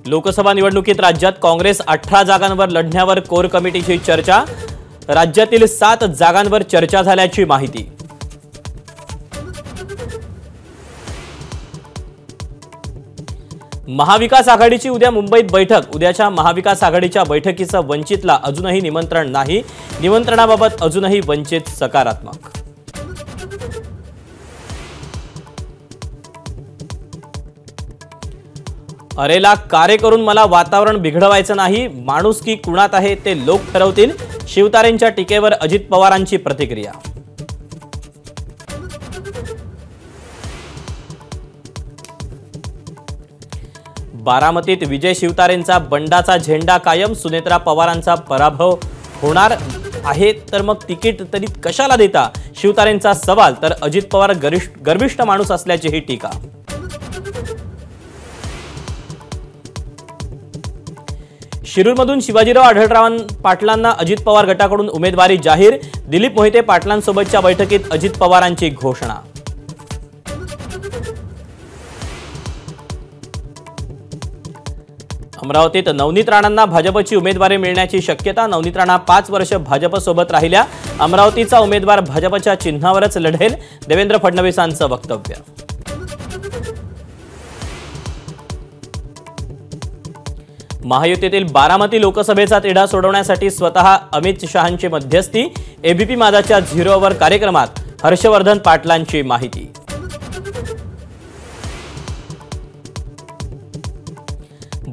लोकसभा निवडणुकीत राज्यात काँग्रेस 18 जागांवर लढण्यावर कोर कमिटीची चर्चा। राज्यातील 7 जागांवर चर्चा झाल्याची माहिती। महाविकास आघाडीची उद्या मुंबईत बैठक। उद्याच्या महाविकास आघाडीच्या बैठकीचं वंचितला अजूनही निमंत्रण नाही। निमंत्रणाबाबत अजूनही वंचित सकारात्मक। अरेला कार्य करून मला वातावरण बिघडवायचं नाही, माणुसकी कुणात आहे ते लोक ठरवतील। शिवतारेंच्या टीकेवर अजित पवारांची प्रतिक्रिया। बारामतीत विजय शिवतारेंचा बंडाचा झेंडा कायम। सुनेत्रा पवारांचा पराभव होणार आहे तर मग तिकीट तरी कशाला देता, शिवतारेंचा सवाल। तर अजित पवार गर्विष्ठ माणूस असल्याची ही टीका। शिरूरमधून शिवाजीराव आढळराव पाटलांना अजित पवार गटाकडून उमेदवारी जाहीर। दिलीप मोहिते पाटलांसोबतच्या बैठकीत अजित पवारांची घोषणा। अमरावतीत नवनीत राणांना भाजपची उमेदवारी मिळण्याची शक्यता। नवनीत राणा 5 वर्ष भाजपसोबत राहिल्या। अमरावतीचा उमेदवार भाजपच्या चिन्हावरच लढेल, देवेंद्र फडणवीसांचं वक्तव्य। महायुतीतील बारामती लोकसभेचा तिढा सोडवण्यासाठी स्वतः अमित शहांची मध्यस्थी। एबीपी माझाच्या 0 ओव्हर कार्यक्रमात हर्षवर्धन पाटलांची माहिती।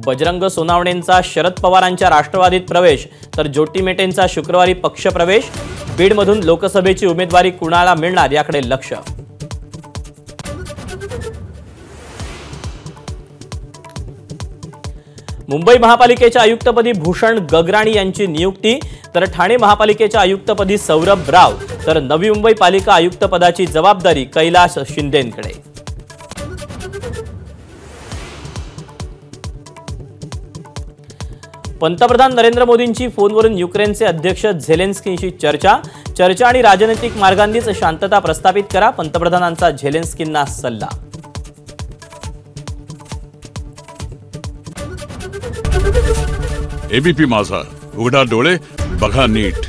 बजरंग सोनावणेंचा शरद पवारांच्या राष्ट्रवादीत प्रवेश, तर ज्योती मेटेंचा शुक्रवारी पक्षप्रवेश। बीडमधून लोकसभेची उमेदवारी कुणाला मिळणार याकडे लक्ष। मुंबई महापालिकेच्या आयुक्तपदी भूषण गगराणी यांची नियुक्ती, तर ठाणे महापालिकेच्या आयुक्तपदी सौरभ राव। तर नवी मुंबई पालिका आयुक्तपदाची जबाबदारी कैलास शिंदेंकडे। पंतप्रधान नरेंद्र मोदींची फोनवरून युक्रेनचे अध्यक्ष झेलेन्स्कींशी चर्चा आणि राजनैतिक मार्गांनीच शांतता प्रस्थापित करा, पंतप्रधानांचा झेलेन्स्कींना सल्ला। एबीपी माझा, उघडा डोळे बघा नीट।